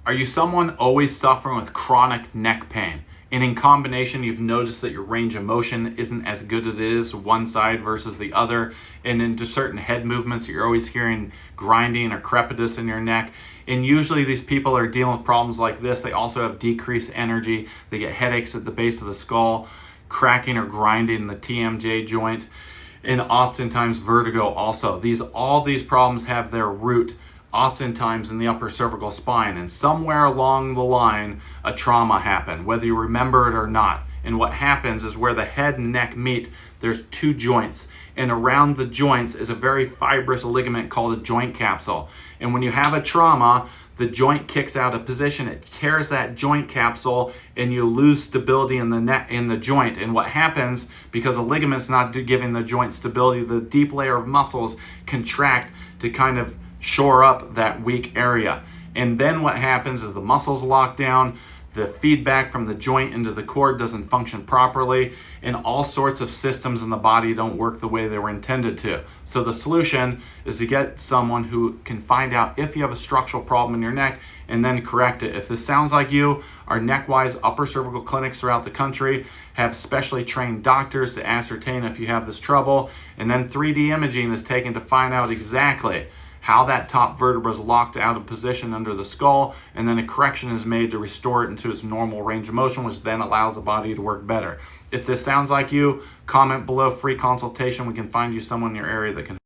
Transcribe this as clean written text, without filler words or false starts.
Are you someone always suffering with chronic neck pain? And in combination, you've noticed that your range of motion isn't as good as it is one side versus the other. And into certain head movements, you're always hearing grinding or crepitus in your neck. And usually these people are dealing with problems like this. They also have decreased energy. They get headaches at the base of the skull, cracking or grinding in the TMJ joint, and oftentimes vertigo also. All these problems have their root oftentimes in the upper cervical spine, and somewhere along the line a trauma happened, whether you remember it or not. And what happens is where the head and neck meet, there's two joints, and around the joints is a very fibrous ligament called a joint capsule. And when you have a trauma, the joint kicks out of position, it tears that joint capsule, and you lose stability in the joint. And what happens, because the ligament's not giving the joint stability, the deep layer of muscles contract to kind of shore up that weak area. And then what happens is the muscles lock down, the feedback from the joint into the cord doesn't function properly, and all sorts of systems in the body don't work the way they were intended to. So the solution is to get someone who can find out if you have a structural problem in your neck and then correct it. If this sounds like you, our Neckwise upper cervical clinics throughout the country have specially trained doctors to ascertain if you have this trouble, and then 3D imaging is taken to find out exactly how that top vertebra is locked out of position under the skull, and then a correction is made to restore it into its normal range of motion, which then allows the body to work better. If this sounds like you, comment below, free consultation. We can find you someone in your area that can